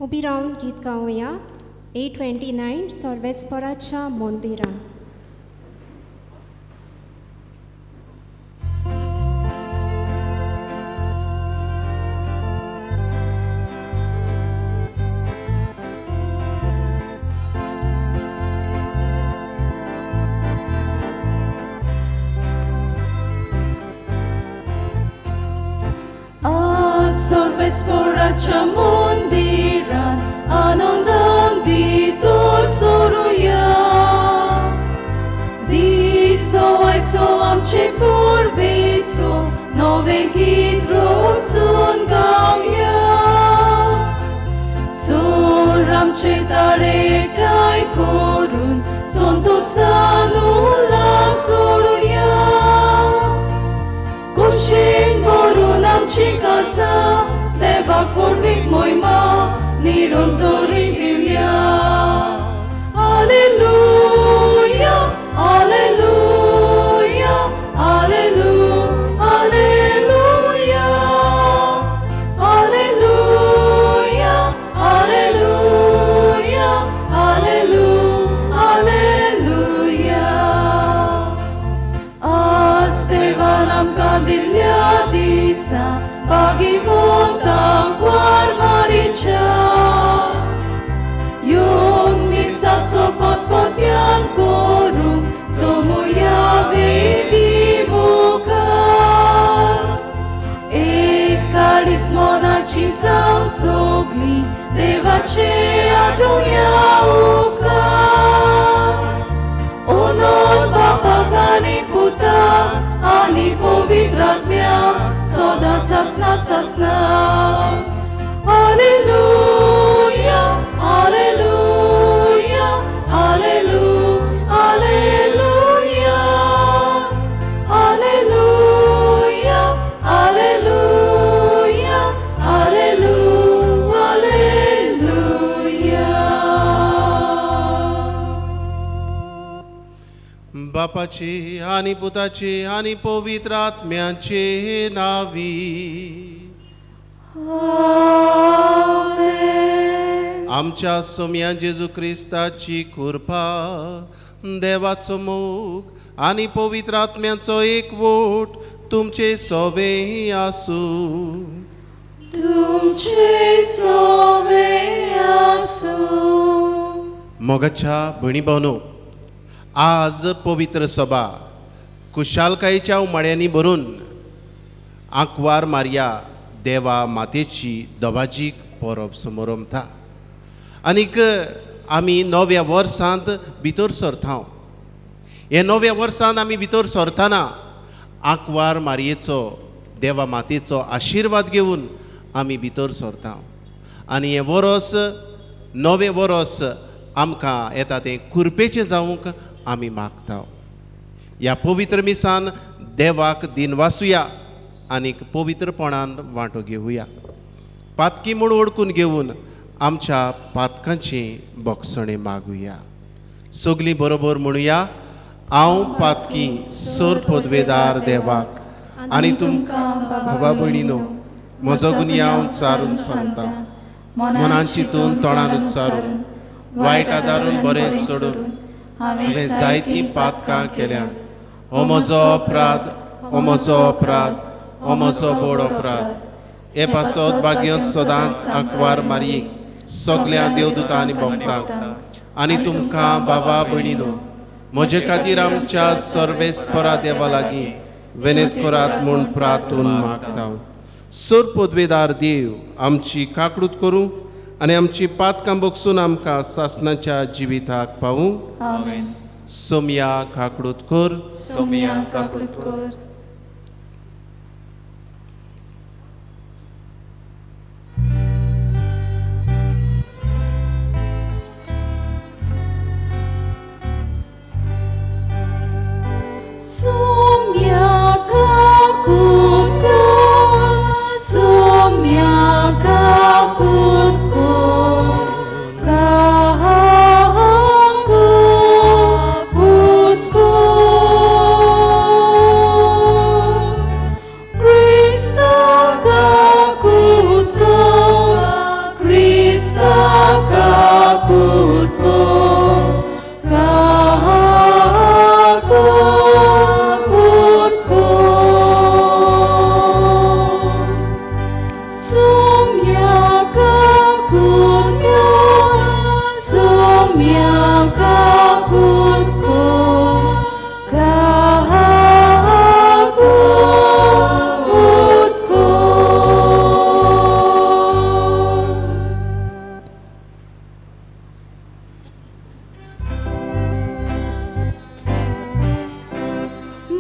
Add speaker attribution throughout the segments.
Speaker 1: उबी रावन गीत गावया 829 सर्वेस्पराच्या मंदिरान.
Speaker 2: Sorvesporaच्या मंदिरान आनंदान भितर सरुया. दिसो आयचो आमचे परबेचो नवें गीत रचून गावया. सोर आमचे ताळे एकठांय करून संतोषान उल्हास सोडुया. कुशीन भरून आमची काळजां देवाक परवीक महिमा निरंतरी दिवया. हालेलुया हालेलुया हालेलुया हालेलुया हालेलुया हालेलुया हालेलुया. आज देवान आमकां दिल्ल्या दिसा भागिवंतांक वार मारीच्या. योग मिसाचो कोतकोत्यान करूंक चमुया वेदी मुखार. एक काळीस मोनाची जावं सगळीं देवाचे आठवया उपकार. ओनोद बापाक आनी पुताक आनी पवित्र आत्म्याक सदा ससना ससना. हालेलुया हालेलुया हालेलुया हालेलुया हालेलुया हालेलुया हालेलुया.
Speaker 3: बापाचे आनी पुताचे आनी पवित्र आत्म्याचे नावी.
Speaker 2: आमेन.
Speaker 3: आमच्या सोम्या जेजू क्रिस्ताची कृपा, देवाचो मोग आनी पवित्र आत्म्याचो एकवट तुमचे सोबे आसूं.
Speaker 2: तुमचे सोबे आसूं.
Speaker 3: मोगाच्या भणी भावनो, आज पवित्र सभा कुशालकायेच्या उमाड्यांनी भरून आंकवार मारया देवा मातेची दबाजीक परब समारंभता. आनीक आमी नव्या वर्सांत भितर सरता. हे नव्या वर्सांत आमी भितर सरतना आंकवार मारयेचो देवा मातेचो आशिर्वाद घेवन आमी भितर सरता. आनी हें वरस नवें वरस आमकां येता तें कृपेचें जावंक आमी मागता. ह्या पवित्र मिसान देवाक दिनवासुया आनीक पवित्रपणान वांटो घेवया. पातकी म्हूण ओळखून घेवन आमच्या पातकांची बोगसणे मागुया. सगलीं बरोबर म्हणुया. हांव पातकी सोर पदवेदार देवाक आनी तुमकां भावा भयणीनो म्हजो गुन्य हांव चारून सांगता. मनान चिंतून तोंडान उच्चारून वायट आदारून बरें सोडून हांवें जायतीं पातकां केल्यात. हो म्हजो अपराध हो म्हजो अपराध हो म्हजो बोड अपराध. हे पासत भाग्यंत सदांच आंकवार मारयेक सगल्या देवदूतां आनी भक्तांक आनी तुमकां बाबा भयणीनो म्हजे खातीर आमच्या सर्वेस्परा देवा लागीं विनत करात म्हूण प्रार्थून मागता. सोर पदवेदार देव आमची काकूट करूं आनी आमची पातकां बोगसून आमकां सासणाच्या जिविताक पावूं.
Speaker 2: आमेन.
Speaker 3: सोम्या काकूट कर.
Speaker 2: सोम्या काकूट कर. सोम्या काकूट कर. सोम्या काकूट कर. काकूट कर.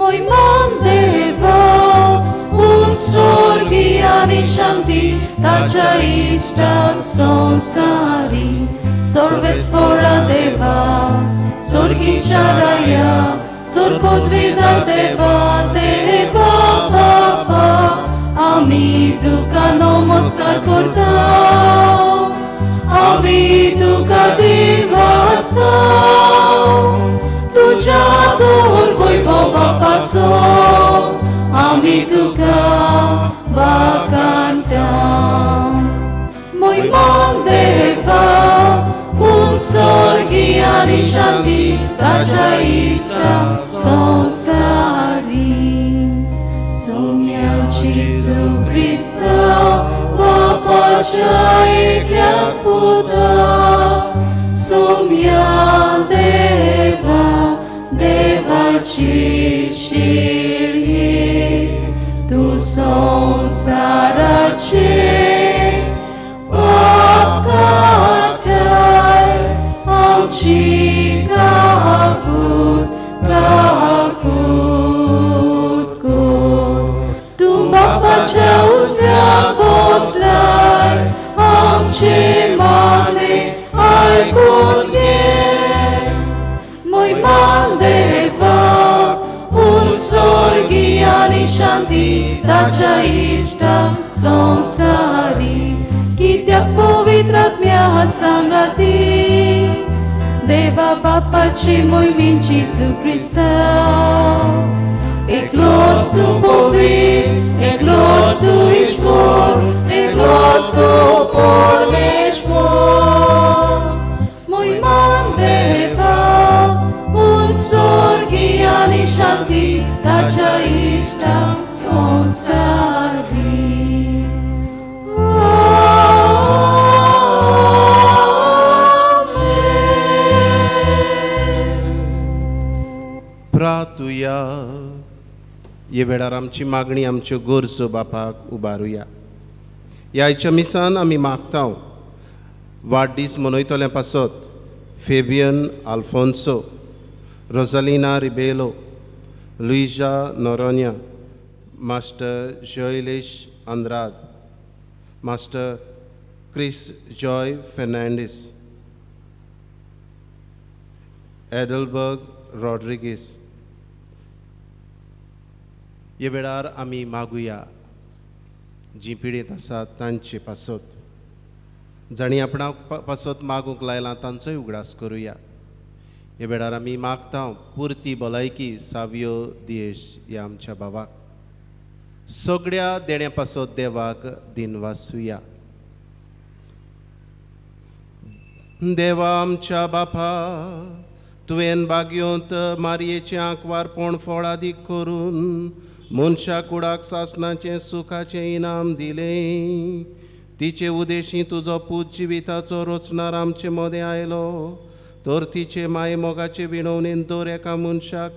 Speaker 2: Mój Mandeva, un sorgi ani shanti, tacia istak sonsari, sorves fora deva, sorgi charaya, sorpodvida deva, deva baba, ami tuka namaskar kortao, ami tuka divastao, तुझ्या दूर वैभवा पासो आम्ही तुका वाकांटा महिमान देवा पूर्ण स्वर्गी आणि शांती ताच्या इष्टा संसारी सोम्याची सुख्रिस्ता बापाच्या एकल्याच पुता सोम्या देवा देवाची शिळी तू संसाराचे पाप काटाय आमची काकूत कोर तू बापाच्या उजव्याक बसलाय आमचे मागणे ऐकून घे महिमान देवा un sorgi ani shanti tacia ishtak संसारी कित्याक पवित्रात्म्या सांगाती देवा बापाची मोहिमेची सुख्रिस्ता एकलोच तू पवित्र एकलोच तू ईश्वर एकलोच तू परमेश्वर महिमान देवा sorgi ani shanti tacia ishtak sonsari
Speaker 3: प्रार्थुया ये वेळार आमची मागणी आमच्यो गरजो बापाक उबारुया ह्याच्या मिसान आमी मागता वाडदीस मनयतल्या पासत Fabian Alfonso Rosalina Ribelo, Luisa Noronha, Master Joelish Andrade, Master Chris Joy Fernandez, Edelberg Rodriguez. ये वेळार आमी मागुया जी पिडीत आसात तांचे पासत जाणी आपणाक पासत मागूंक लायलां तांचोय उगडास करुया हे वेळार आमी मागता पुर्ती भलायकी सावयो दियेश ह्या आमच्या भावाक सगळ्या देण्या पासत देवाक दिनवासुया देवा आमच्या बापा तुवें बागयोंत मारयेचें आंकवारपण फळादीक करून मनशा कुडाक सासणाचें सुखाचें इनाम दिलें तिचे उदेशी तुजो पूत जिविताचो रचणार आमचे मदें आयलो तर तिचे माये मोगाचे विणवणेन दर एका मनशाक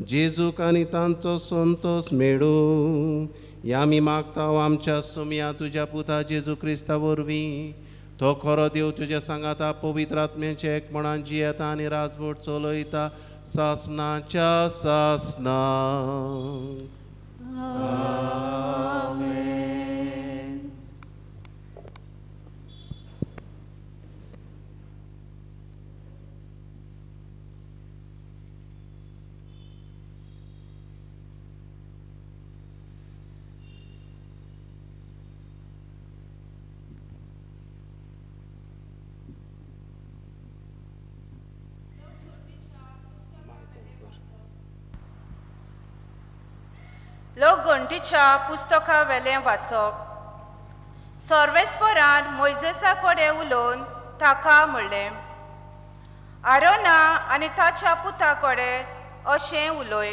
Speaker 3: जेजूक आनी तांचो संतोष मेळूं हे आमी मागता आमच्या सुमया तुज्या पुता जेजू क्रिस्ता वरवीं तो खरो देव तुज्या सांगाता पवित्र आत्म्याचे एकमणान जियेता आनी राजवट चलयता सासणाच्या सासना
Speaker 4: लोक घंटीच्या पुस्तका वेलें वाचप सर्वेस्परान मोइजेसा कडेन उलोवन ताका म्हणलें आरोना आनी ताच्या पुता कडेन अशें उलय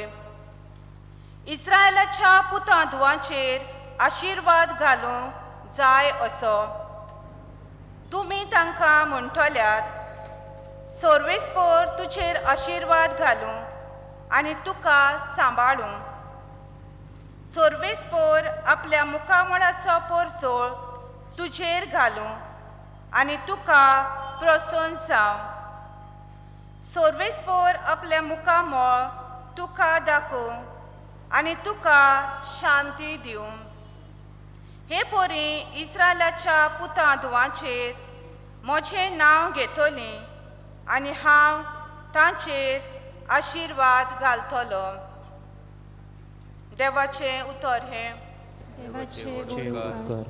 Speaker 4: इस्रायलाच्या पुतांधवांचेर आशिर्वाद घालूंक जाय असो तुमी तांकां म्हणटल्यात सर्वेस्पर तुजेर आशिर्वाद घालूं आनी तुका सांबाळूं सर्वेस्पर आपल्या मुखामळाचो परसोळ तुजेर घालूं आनी तुका प्रसन्न जावं सर्वेस्पर आपल्या मुखामळ तुका दाखोवं आनी तुका शांती दिवं. हे पोरी इस्रायलाच्या पुतांदुवांचेर म्हजें नांव घेतली आनी हांव तांचेर आशिर्वाद घालतलो. देवाचें उतर हें.
Speaker 1: देवाचे गोड.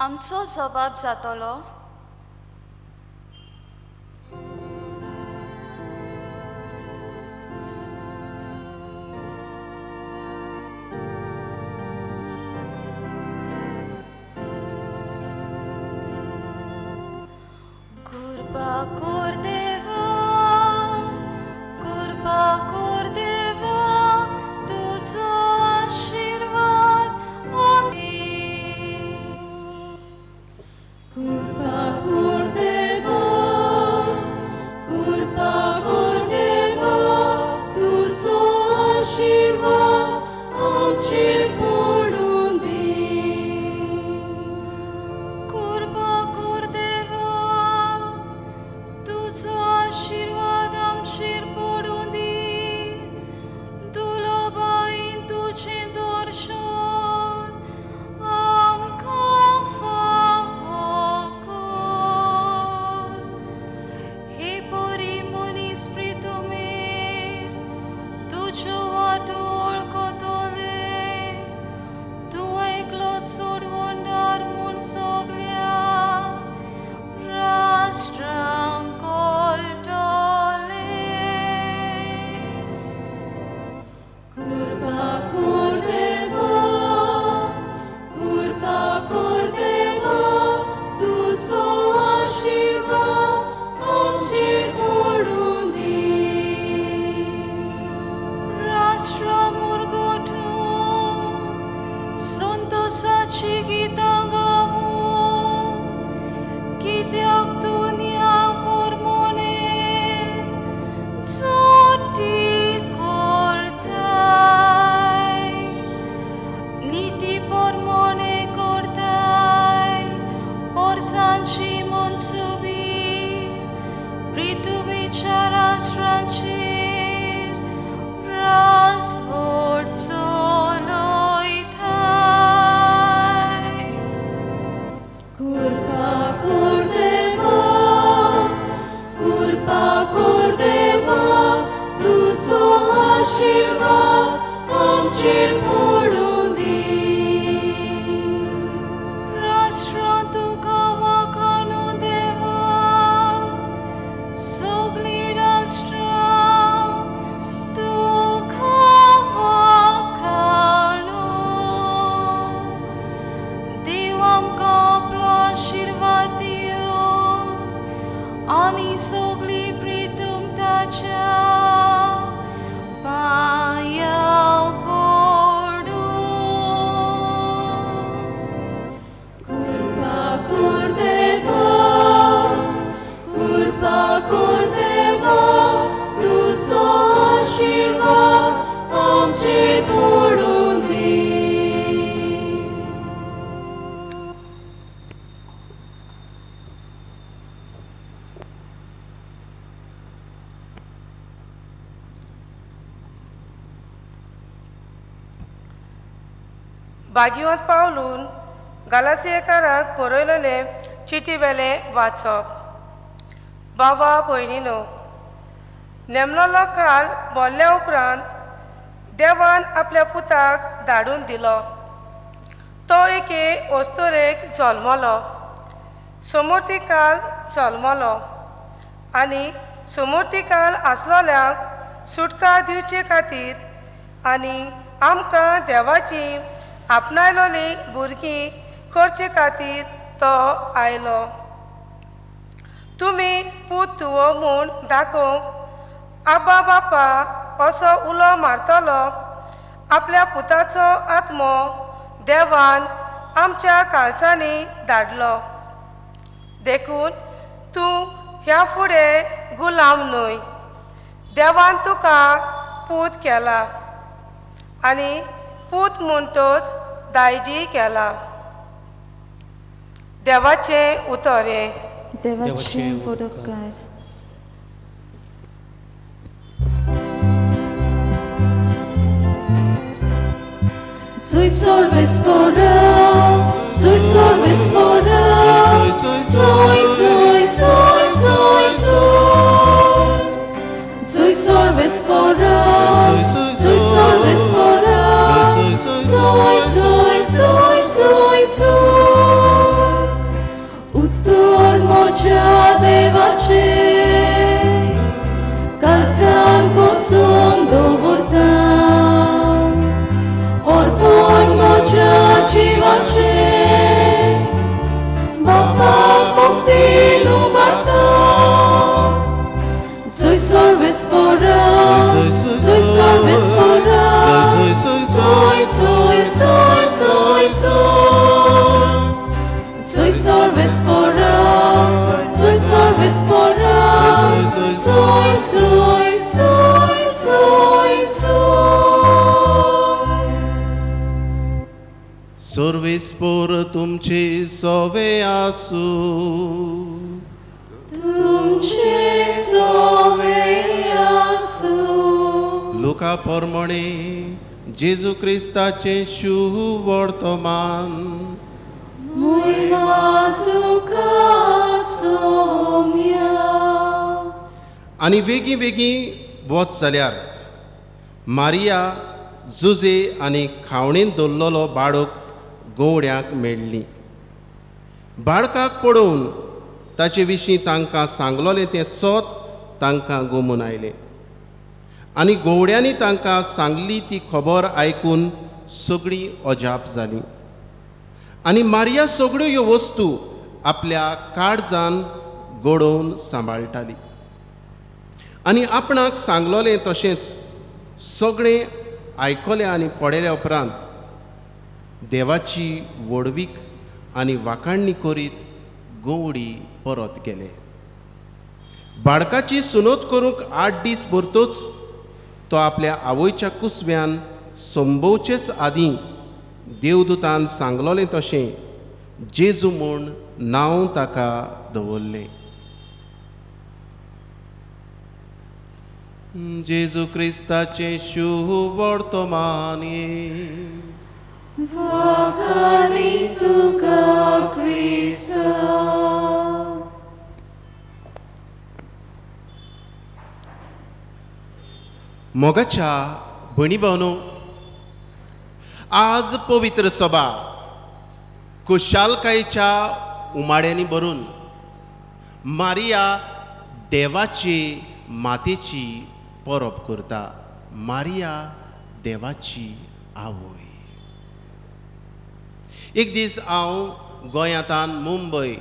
Speaker 2: आमचो जबाब जातलो कृपा कर देवा, कृपा कर देवा, तुझो आशीर्वाद आमचेर. कृपा कर देवा, कृपा कर देवा, तुझो आशीर्वाद आमचेर पडून दी. कृपा कर देवा, तुझो आशीर्वाद आमचेर पडून दी. दुलोबाईन तुझें दर्शन आमकां फावो कर. हे बरी मनीस प्रितुमेर तुज्यो वाटो वळखतले. तूं एकलोच सोडवणदार म्हूण सगल्या राष्ट्रांक कळटले. कृपा कर देवा, कृपा कर देवा, तुझो आशीर्वाद आमचेर पडून दी. राष्ट्र मुरगोठून संतोषाची गितां गावूं. कित्याक दुनिया पोरमोने जोटी करताय. नीती पोरमोने करताय. पोरसांची मनसुबी पृथ्वीच्या राष्ट्रांचेर रासवट चलयताय. कृपा कर देवा, कृपा कर देवा, तुझो आशीर्वाद आमचेर पडून दी. राष्ट्रां तुका वाखाणू देवा, सगळीं राष्ट्रां तुका वाखाणू. देव आमकां आपलो आशीर्वाद दिवं आनी सगळीं प्रितूम ताच्या पांयां पडूं. कृपा कर देवा, कृपा कर देवा, तुझो आशीर्वाद आमचेर पडून दी.
Speaker 4: भाग्यवंत पावलून गालासियेकाराक बरयलेले चिटी वेले वाचप. बाबा भयणीनो, नेमलेलो काळ भरल्या उपरांत देवान आपल्या पुताक धाडून दिलो. तो एके ओस्तोरेक जल्मलो. समोर्ती काल जल्मलो आनी समोर्ती काल आसलोल्यांक सुटका दिवचे खातीर आनी आमकां देवाची आपणायलोली भुरगीं करचे खातीर तो आयलो. तुमी पूत तुवो म्हूण दाखोवंक आब्बा बापा असो उलो मारतलो. आपल्या पुताचो आत्मो देवान आमच्या काळजांनी धाडलो. देखून तूं ह्या फुडें गुलाम न्हय. देवान तुका पूत केला आनी पूत म्हणटोच दायजी केला. देवाचे उतोरे.
Speaker 1: देवाचे वडोदकार.
Speaker 2: Sui solves pora, sui solves pora, sui, sui, sui, sui, sui. Sui solves pora, sui solves pora, sui, sui, sui, sui, sui. Uttor moja devace, calzan con dovortam. Orpon moja civace, bapa cocktail bata. Sui solves pora, sui solves pora, sui, sui, sui, sui, sui. Sui solves pora, sui solves pora, sui, sui, sui, sui, sui.
Speaker 3: सर्वेस्पोर तुमचे सोवे आसू.
Speaker 2: तुमचे सोवे आसू.
Speaker 3: Luca प्रमाणे जेजू क्रिस्ताचे शुभ वर्तमान.
Speaker 2: Muima tuka somya.
Speaker 3: आनी वेगी वेगी वच जाल्यार मारिया जुजे आनी खावणेन दवरलेलो बाळक गवड्यांक मेळ्ळी. बाळकाक पळोवन ताचे विशीं तांकां सांगलोलें तें सोत तांकां गमून आयलें. आनी गवड्यांनी तांकां सांगली ती खबर आयकून सगळीं अजाप जालीं. आनी मारिया सगळ्यो ह्यो वस्तू आपल्या काळजान घडोवन सांबाळटाली. आनी आपणाक सांगलोलें तशेंच सगळें आयकलें आनी पळयल्या उपरांत देवाची वडवीक आनी वाखाणणी करीत गवडी परत गेले. बाळकाची सुनोत करूंक 8 दीस भरतोच तो आपल्या आवयच्या कुसव्यान संभोवचेच आदीं देवदूतान सांगलोलें तशें जेजू म्हूण नांव ताका दवरलें. जेजू क्रिस्ताचें शुभ वर्तमान.
Speaker 2: Vakani tuka Krista.
Speaker 3: मोगाच्या भणी भावनो, आज पवित्र सभा खुशालकायेच्या उमाड्यांनी भरून मारिया देवाची मातेची परब करता. मारिया देवाची आवय. एक दीस हांव गोंयांतान मुंबय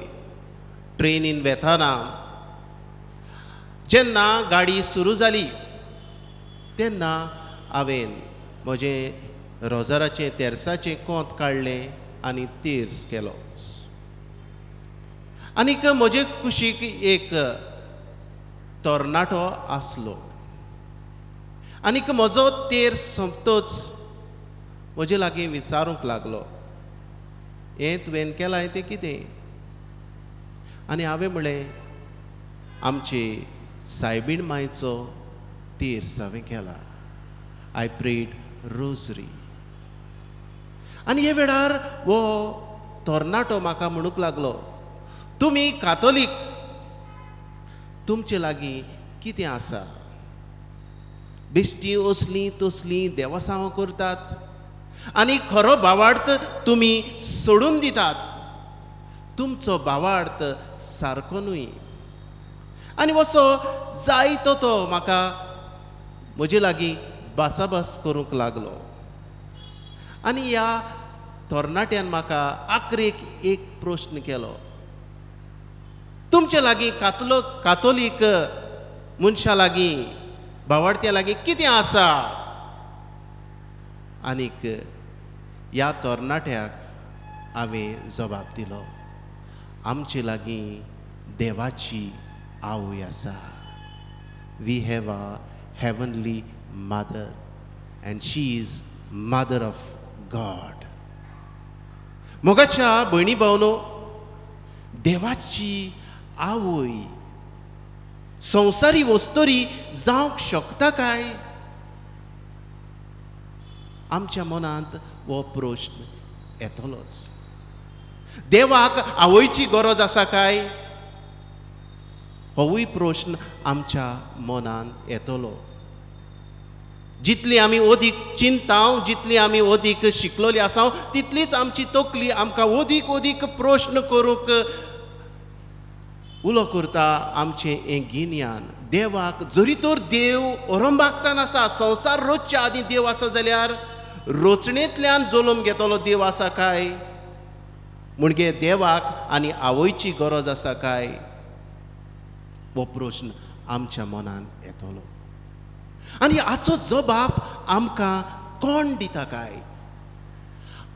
Speaker 3: ट्रेनीन वेताना जेन्ना गाडी सुरू जाली तेन्ना हांवें म्हजें रोजाराचें तेर्साचें कोंत काडलें आनी तेर्स केलो. आनीक म्हजे कुशीक एक तरणाटो आसलो. आनीक म्हजो तेर्स सोंपतोच म्हजे लागीं विचारूंक लागलो, हें तुवें केलां तें कितें? आनी हांवें म्हणलें, आमचे सायबीण मांयचो तेर्स हांवें केला. I prayed rosary. आनी हे वेळार हो तरणाटो म्हाका म्हणूंक लागलो, तुमी कातोलीक, तुमचे लागीं कितें आसा? बेश्टी असलीं तसलीं देवासांवां करतात आनी खरो भावार्थ तुमी सोडून दितात. तुमचो भावार्थ सारको न्हय. आनी असो जायतो तो म्हाका म्हजे लागीं भासाभास करूंक लागलो. आनी ह्या तरणाट्यान म्हाका आखरेक एक प्रश्न केलो, तुमचे लागीं कातोलीक मनशा लागीं भावार्थ्या लागीं कितें आसा? आनीक ह्या तरणाट्याक हांवें जबाब दिलो, आमचे लागीं देवाची आवय आसा. We have a heavenly mother and she is mother of God. मोगाच्या भयणी भावनो, देवाची आवय संवसारी वस्तोरी जावंक शकता काय? आमच्या मनांत हो प्रश्न येतलोच. देवाक आवयची गरज आसा काय? होवूय प्रश्न आमच्या मनांत येतलो. जितली आमी अदीक चिंताव, जितली आमी अदीक शिकलोली आसाव, तितलीच आमची तकली आमकां अदीक अदीक प्रश्न करूंक उलो करता. आमचें हें गिन्यान देवाक, जरी तर देव अरंबागतान आसा, संवसार रचच्या आदी देव आसा जाल्यार रचणेंतल्यान जल्म घेतलो देव आसा काय? म्हणजे देवाक आनी आवयची गरज आसा काय? हो प्रश्न आमच्या मनांत येतलो. आनी हाचो जबाब आमकां कोण दिता काय?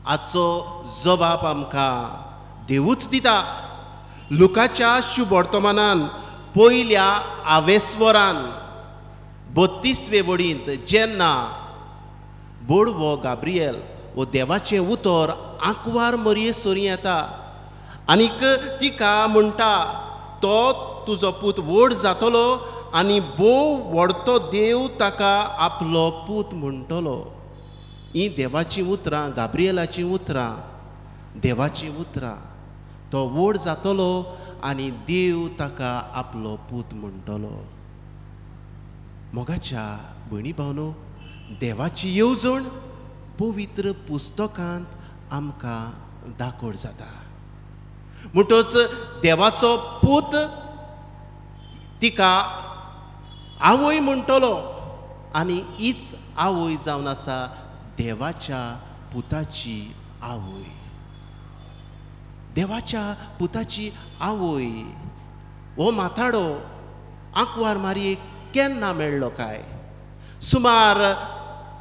Speaker 3: हाचो जबाब आमकां देवूच दिता. लुकाच्या शुभ वर्तमानान पयल्या 20 वरान 32वे वडींत जेन्ना बोडवो गाब्रिएल वो देवाचें उतर आंकवार मरये सोरी येता आनीक तिका म्हणटा, तो तुजो पूत व्हड जातलो आनी बोव व्हडतो देव ताका आपलो पूत म्हणटलो. ही देवाचीं उतरां, गाब्रिएलाचीं उतरां, देवाचीं उतरां. तो व्हड जातलो आनी देव ताका आपलो पूत म्हणटलो. मोगाच्या भयणी भावनो, देवाची येवजण पवित्र पुस्तकांत आमकां दाखोड जाता. म्हणटच देवाचो पूत तिका आवय म्हणटलो आनी हीच आवय जावन आसा देवाच्या पुताची आवय. देवाच्या पुताची आवय हो माथाडो आंकवार मारयेक केन्ना मेळ्ळो काय? सुमार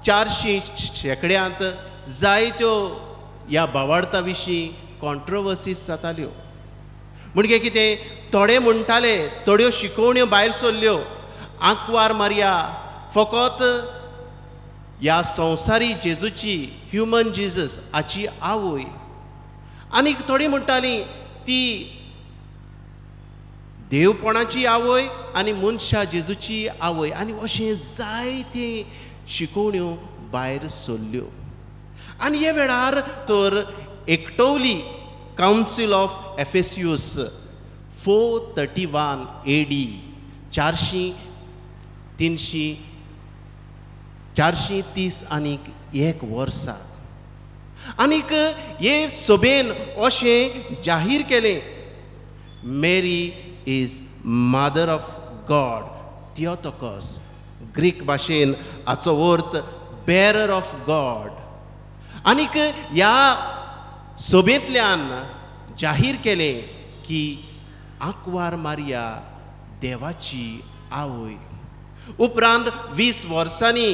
Speaker 3: 400 शेकड्यांत जायत्यो ह्या भावार्था विशीं कॉन्ट्रोवर्सीज जाताल्यो. म्हणजे कितें, थोडे म्हणटाले, थोड्यो शिकवण्यो भायर सरल्यो, आंकवार मारया फकत ह्या संवसारी जेजूची, ह्युमन जेजस हाची आवय. आनीक थोडी म्हणटालीं ती देवपणाची आवय आनी मनशा जेजूची आवय. आनी अशें जायते शिकवण्यो भायर सरल्यो. आनी हे वेळार तर एकटवली कावन्सील ऑफ एफेसियस 431 AD 430 आनीक 1 वर्सा. आनीक हे सभेन अशें जाहीर केलें, Mary is mother of God, Theotokos. Greek भाशेन हाचो अर्थ बेरर ऑफ गॉड. आनीक ह्या सभेंतल्यान जाहीर केलें की आंकवार मारया देवाची आवय. उपरांत 20 वर्सांनी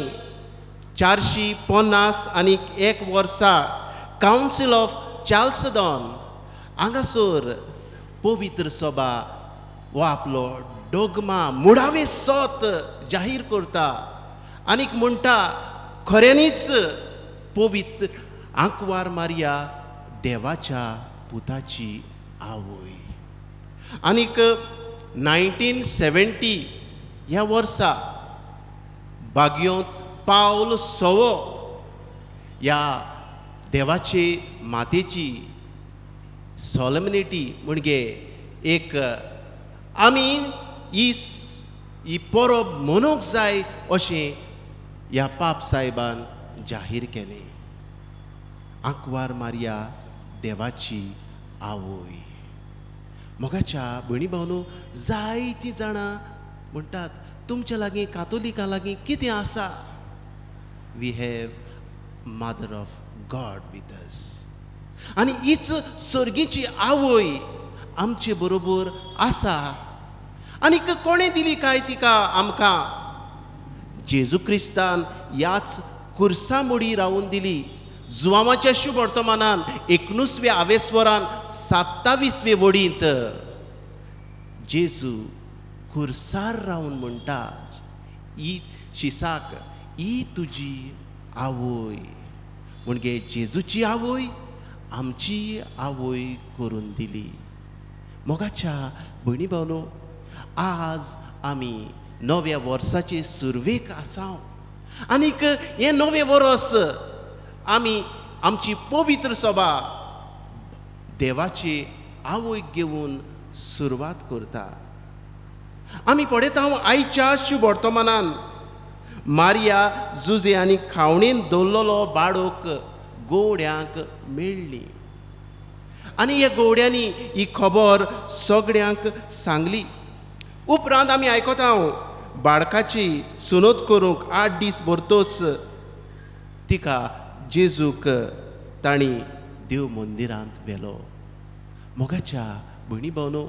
Speaker 3: 450 आनीक 1 वर्सा कावन्सील ऑफ चाल्सडॉन हांगासर पवित्र सभा हो आपलो डोगमा, मुळावें सोत जाहीर करता आनीक म्हणटा, खऱ्यांनीच पवित्र आंकवार मारया देवाच्या पुताची आवय. आनीक 1970 ह्या वर्सा बागयोंत पावल 6 ह्या देवाचे मातेची सॉलेमनिटी म्हणजे एक आमी ही परब मनोवंक जाय अशें ह्या पाप साहेबान जाहीर केलें. आंकवार मारया देवाची आवय. मोगाच्या भयणी भावनो, जायतीं जाणां म्हणटात, तुमच्या लागीं कातोलिकां लागीं कितें आसा? We have Mother of God with us. आनी हीच सर्गीची आवय आमचे बरोबर आसा. आनीक कोणें दिली काय तिका आमकां? जेजू क्रिस्तान ह्याच खुर्सा मोडी रावून दिली. जुवामाच्या शुभ वर्तमानान 19व्या आवेस्वरान 27वे वडींत जेजू खुर्सार रावून म्हणटा, ही शिसाक ही तुजी आवय. म्हणजे जेजूची आवय आमची आवय करून दिली. मोगाच्या भयणी भावनो, आज आमी नव्या वर्साचे सुरवेक आसा आनीक हे नवे वर्स आमी आमची पवित्र सभा देवाची आवय घेवन सुरवात करता. आमी पळयता आयच्या शुभ वर्तमानान मारिया जुजे आनी खावणेन दवरलेलो बाळोक गोड्यांक मेळ्ळी आनी ह्या गोड्यांनी ही खबर सगळ्यांक सांगली. उपरांत आमी आयकता बाळकाची सुनोद करूंक 8 दीस भरतोच तिका जेजूक तांणी देव मंदिरांत व्हेलो. मोगाच्या भयणी भावनो,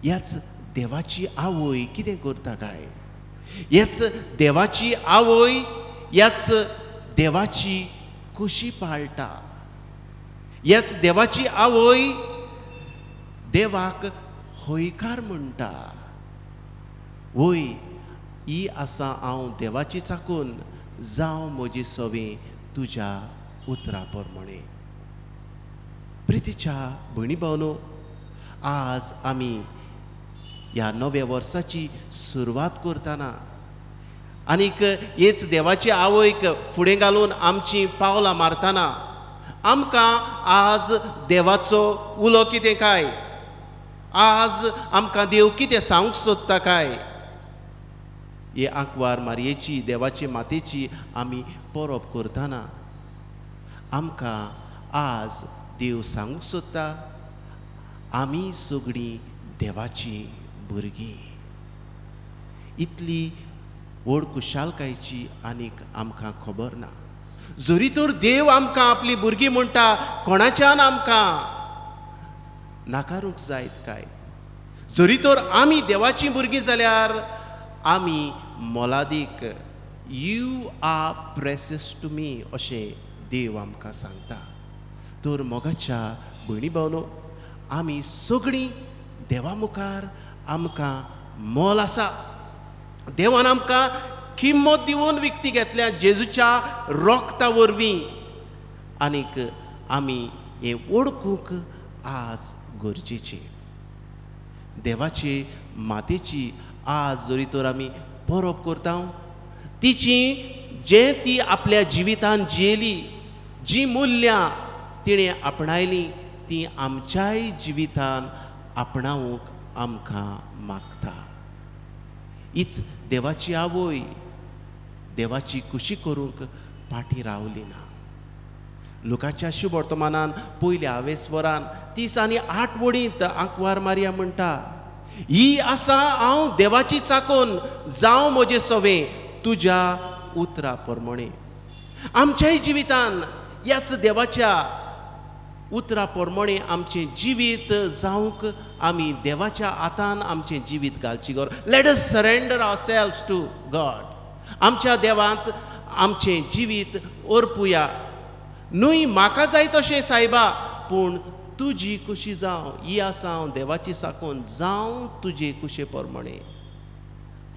Speaker 3: ह्याच देवाची आवय कितें करता काय? ह्याच देवाची आवय ह्याच देवाची कुशी पाळटा. ह्याच देवाची आवय देवाक होयकार म्हणटा. वय ही आसा हांव देवाची चाकून, जावं म्हजी सवे तुज्या उतरा प्रमाणे. प्रितीच्या भयणी भावनो, आज आमी ह्या नव्या वर्साची सुरवात करतना आनीक हेच देवाची आवयक फुडें घालून आमची पावलां मारतना आमकां आज देवाचो उलो कितें काय, आज आमकां देव कितें सांगूंक सोदता काय, हे आंकवार मारयेची देवाची मातेची आमी परब करतना आमकां आज देव सांगूंक सोदता, आमी सगळीं देवाची भुरगीं. इतली व्हड कुशालकायेची आनीक आमकां खबर ना. जरी तर देव आमकां आपली भुरगीं म्हणटा, कोणाच्यान आमकां नाकारूंक जायत काय? जरी तर आमी देवाची भुरगीं जाल्यार आमी मोलादीक, you are precious to me अशें देव आमकां सांगता. तर मोगाच्या भयणी भावनो, आमी सगळीं देवा मुखार आमकां मोल आसा. देवान आमकां किंमत दिवन विकती घेतल्या जेजूच्या रोगता वरवीं. आनीक आमी हें ओळखूंक आज गरजेचें. देवाचे मातेची आज जरी तर आमी परब करता, तिची जें ती आपल्या जिवितान जियेली, जी मुल्यां तिणें आपणायलीं, ती आमच्याय जिवितान आपणावंक आमकां मागता. हीच देवाची आवय देवाची कुशी करूंक फाटीं रावली ना. लुकाच्या शुभ वर्तमानान पयल्या 20 वरान 30 आनी 8 वडींत आंकवार मारिया म्हणटा, ही आसा हांव देवाची चाकोन, जावं म्हजे सवे तुज्या उतरा प्रमाणे. आमच्याय जिवितान ह्याच देवाच्या उतरा प्रमाणे आमचें जिवीत जावंक आमी देवाच्या हातान आमचें जिवीत घालची गरज. Let us surrender ourselves to God. आमच्या देवांत आमचें जिवीत अर्पुया. न्हय म्हाका जाय तशें सायबा, पूण तुजी कुशी जावं, ही आसा हांव देवाची साकून, जावं तुजे कुशे प्रमाणे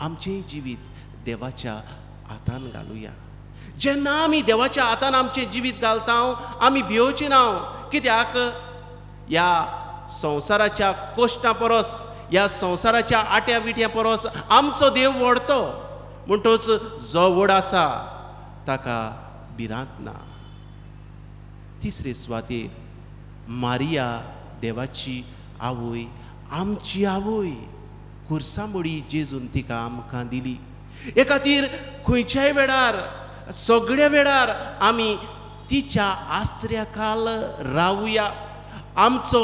Speaker 3: आमचें जिवीत देवाच्या हातान घालुया. जेन्ना आमी देवाच्या हातान आमचें जिवीत घालता, आमी भिवचें ना. कित्याक ह्या संवसाराच्या कोश्टां परस, ह्या संवसाराच्या आट्या बिट्या परस आमचो देव व्हडतो. म्हणटच जो व्हड आसा ताका भिरांत ना. तिसरे सुवातेर मारिया देवाची आवय, आमची आवय, खुर्सामोडी जेजून तिका आमकां दिली. हे खातीर खंयच्याय वेळार, सगळ्या वेळार आमी तिच्या आसऱ्या खाल रावुया. आमचो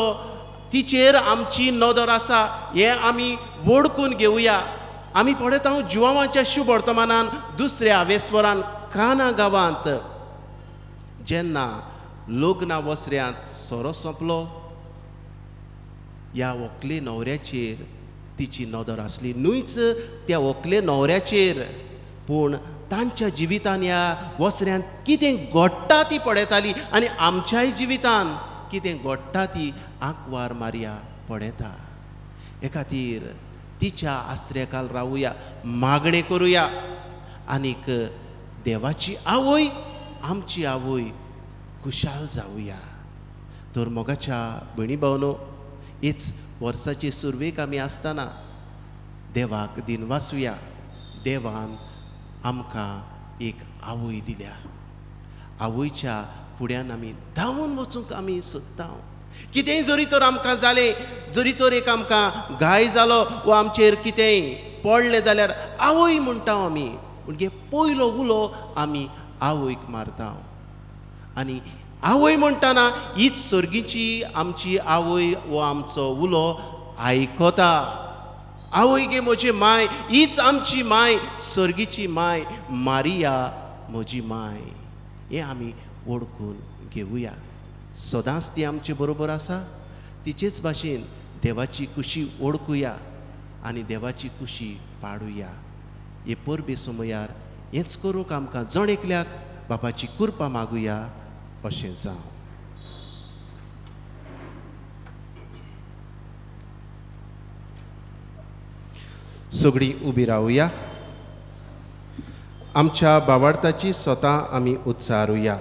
Speaker 3: तिचेर आमची नदर आसा हें आमी वळखून घेवया. आमी पळयता जुवांवाच्या शुभ वर्तमानान 2 वेस्वरान काना गांवांत जेन्ना लग्ना वसऱ्यांत सोरो सोंपलो, ह्या व्हंकले न्हवऱ्याचेर तिची नदर आसली. न्हूच त्या व्हंकले न्हवऱ्याचेर, पूण तांच्या जिवितान ह्या वसऱ्यांत कितें घडटा ती पळयताली आनी आमच्याय जिवितान कितें घडटा ती आंकवार मारिया पळयता. हे खातीर तिच्या आसऱ्याखाल रावुया, मागणें करुया. आनीक देवाची आवय, आमची आवय खुशाल जावया. तर मोगाच्या भयणी भावनो, हीच वर्साची सुरवेक आमी आसतना देवाक दिनवासुया. देवान आमकां एक आवय दिल्या. आवयच्या फुड्यान आमी धांवून वचूंक आमी सोदता. कितेंय जरी तर आमकां जालें, जरी तर एक आमकां घाय जालो वा आमचेर कितेंय पडलें जाल्यार आवय म्हणटा आमी. म्हणजे पयलो उलो आमी आवयक मारता. आनी आवय म्हणटाना हीच सर्गीची आमची आवय वो आमचो उलो आयकता. आवय गे म्हजी माय, हीच आमची माय, सर्गीची माय, मारिया म्हजी माय. हें आमी ओळखून घेवया. सदांच ती आमचे बरोबर आसा. तिचेच भाशेन देवाची खुशी ओळखुया आनी देवाची खुशी पाडुया. हे परबे समयार हेंच करूंक आमकां जण एकल्याक बापाची कृपा मागुया अशें जावं. सगळीं उबी रावया. आमच्या बावार्थाची स्वता आमी उच्चारुया.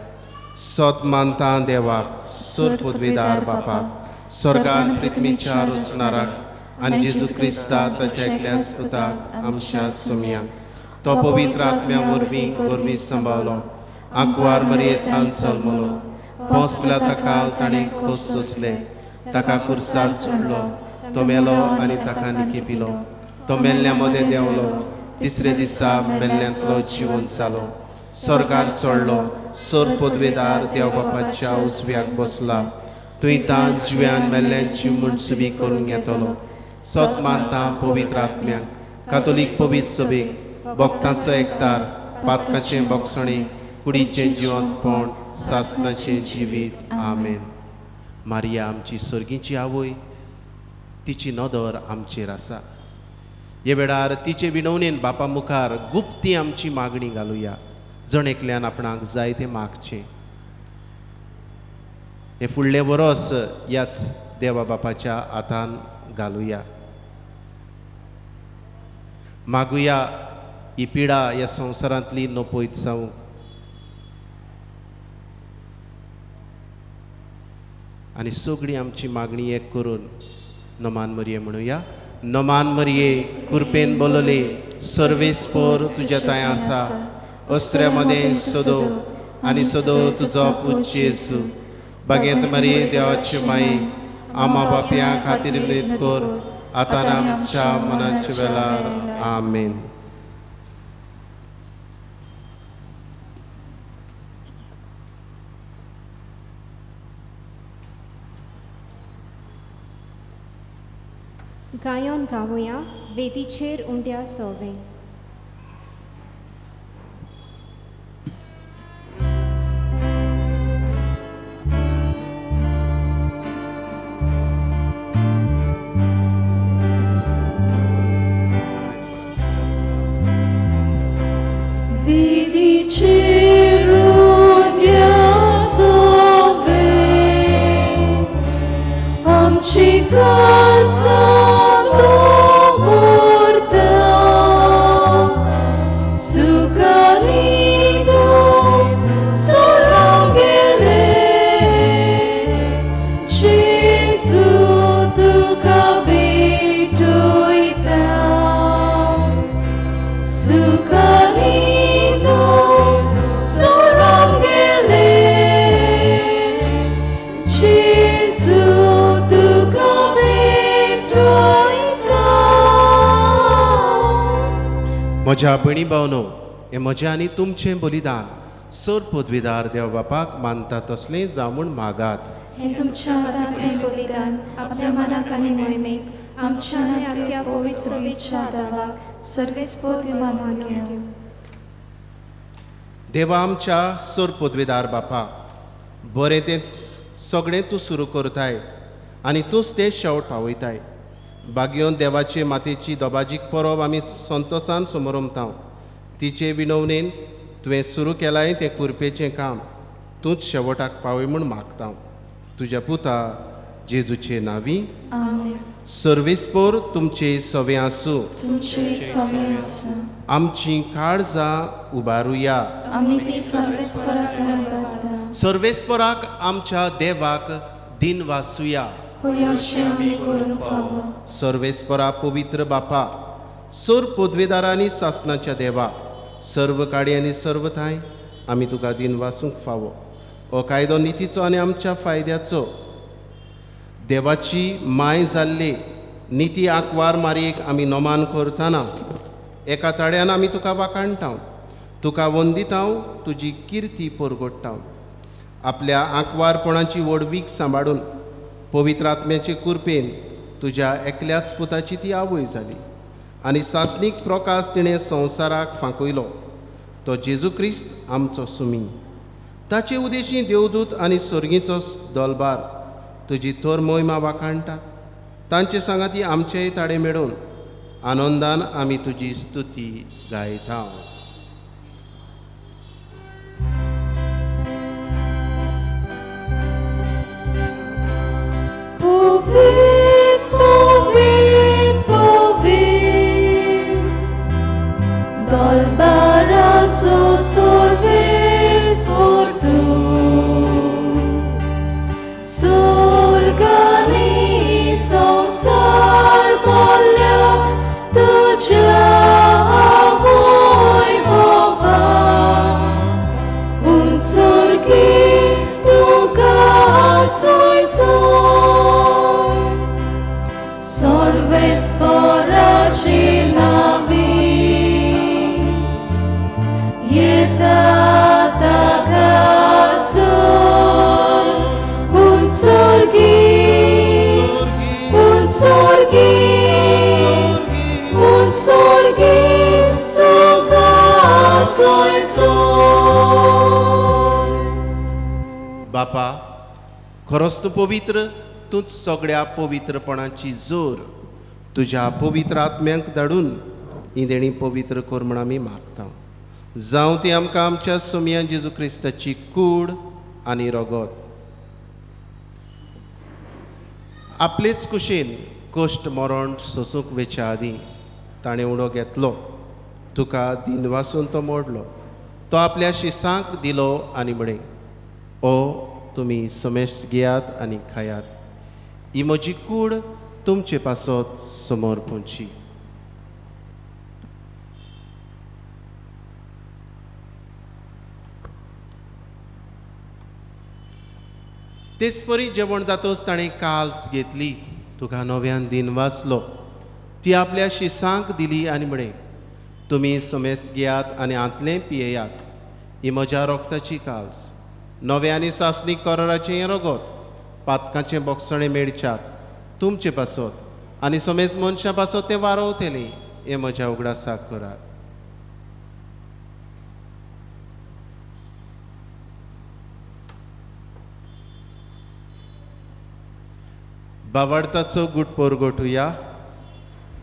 Speaker 3: सत मानता देवाक, सर पदवीदार बापाक, स्वर्गान पृथ्वीच्या रचणाराक आनी जेजू क्रिस्ता ताच्या एकल्या सुताक आमच्या सुमयांक तो पवित्र आत्म्या वरवीं गोरवी सांबाळलो. आंकवार मरयेंतल्यान जल्मलो. पोंस पिलाता काल ताणें खोस सोंसले. ताका कुर्सार चडलो. तो मेलो आनी ताका निकेपिलो. तो मेल्ल्या मदें देंवलो. तिसरे दिसा मेल्ल्यांतलो जिवन जालो. स्वर्गार चडलो. सर पदवेदार देव बापाच्या उजव्याक बसला. थंय तां जिव्यान मेल्ल्यांची मुनसुबी करून घेतलो. सत मानता पवित्र आत्म्याक, कातोलीक पवित्र सभेक, भक्तांचो एकतार, पातकाचें भोगसणें, कुडीचें जिवंतपण, सासणाचें जिवीत. आमेन. मारिया आमची सर्गीची आवय, तिची नदर आमचेर आसा. हे वेळार तिचे विणवणेन बापा मुखार गुप्ती आमची मागणी घालुया. जण एकल्यान आपणाक जाय तें मागचें. हे फुडलें वरोस ह्याच देवा बापाच्या हातान घालुया. मागुया ही पिडा ह्या संवसारांतली नपयत जावं. आनी सगळीं आमची मागणी एक करून नमान मरिये म्हणुया. नमान मरिये, कृपेन बोलले, सर्वेस्पर तुज्या ताय आसा. अस्त्र्यामध्ये सदो आनी सदो तुजो पुज्य येसू. बागेंत मरिये देवाची माई, आमा बापया खातीर विनत कर, आतां आमच्या मनाच्या वेळार. आमेन.
Speaker 5: गायोन गावया वेदीचेर उंड्या सोवे.
Speaker 2: Vidicir unia sobe, amci canza dovorda, sucanido sorangele, Gesù tu capito ita, sucanido sorangele, Gesù tu capito ita.
Speaker 3: म्हज्या भयणी भावनो, हें म्हजें आनी तुमचें बलिदान सर पदवीदार देव बापाक मानता तसलें जावं म्हूण मागात.
Speaker 1: हे तुमच्या हातांत हें बलिदान आपल्या मनाक आनी मोहिमेक आमच्या आनी आख्या पवित्र सभेच्या देवाक सर्वेस्पर मानून घेवं.
Speaker 3: देवा आमच्या सर पदवीदार बापा, बरें तें सगळें तूं सुरू करताय आनी तूंच तें शेवट पावयताय. बागयोन देवाचे मातेची दोबाजीक परब आमी संतोशान समोरमतांव. तिचे विणवणेन तुवें सुरू केलाय तें कुरपेचें काम तूंच शेवटाक पावय म्हूण मागता. तुज्या पुता जेजूचे नांवी.
Speaker 1: आमेन.
Speaker 3: सर्वेस्पोर तुमचे सवे आसूं.
Speaker 1: तुमचे सवे आसूं.
Speaker 3: आमची काळजां उबारुया.
Speaker 1: आमी ती सर्वेस्पराक करता.
Speaker 3: सर्वेस्पराक आमच्या देवाक दिन वासुया.
Speaker 1: होय अशें आमी करूंक फावो.
Speaker 3: सर्वेस्परा पवित्र बापा, सोर पदवेदारांनी सासणाच्या देवा, सर्व काडी आनी सर्व थाय आमी तुका दिन वासूंक फावो. हो कायदो नितीचो आनी आमच्या फायद्याचो. देवाची माय जाल्ले निती आंकवार मारयेक आमी नोमान करतना एका ताड्यान आमी तुका वाखाणटा. तुका वंदिता, तुजी किर्ती परगडटा. आपल्या आंकवारपणाची वडवीक सांबाळून पवित्र आत्म्याचे कृपेन तुज्या एकल्याच पुताची ती आवय जाली आनी सासणीक प्रकाश तिणें संवसाराक फांकयलो. तो जेजू क्रिस्त आमचो सुमी. ताचे उदेशी देवदूत आनी सर्गीचो दलबार तुजी थोर मोहिमा वाखाणटात. तांचे सांगाती आमचेय ताडे मेळून आनंदान आमी तुजी स्तुती गायता.
Speaker 2: Povit, povit, povit, Dolbarazo sorvespor tu, Sorgani संसार बोल्या तुझ्या आवय मोवा, उंचरगी तुका सोय सोय, सर्वेस्पराची नावी येता ताका सोय, उंचरगी उंचरगी उंचरगी तुका सोय सोय.
Speaker 3: बापा, खरोच तूं पवित्र. तूंच सगळ्या पवित्रपणाची जोर तुज्या पवित्र आत्म्यांक धाडून ही देणी पवित्र कर म्हण आमी मागता. जावं ती आमकां आमच्या सुमया जेजू क्रिस्ताची कूड आनी रगत. आपलेच कुशेन कश्ट मरण सोसूंक वेच्या आदीं ताणें उडो घेतलो. तुका दिन वासून तो मोडलो. तो आपल्या शिसांक दिलो आनी म्हणे, ओ तुमी समेश घेयात आनी खायात. ही म्हजी कूड तुमचे पासत समोर पोंची. तेच परी जेवण जातोच ताणें काल्स घेतली. तुका नव्यान दिन वाचलो. ती आपल्या शिसांक दिली आनी म्हणे, तुमी समेस घेयात आनी आंतलें पियेयात. ही म्हज्या रोगताची काल्स, नवे आनी सासणीक कराराचें रगत, पातकाचें बोगसणें मेडच्याक तुमचे पासत आनी समेज मनशां पासत तें वारोवतलें. हें म्हज्या उगडासाक करात. बावार्थाचो गूट परगटुया.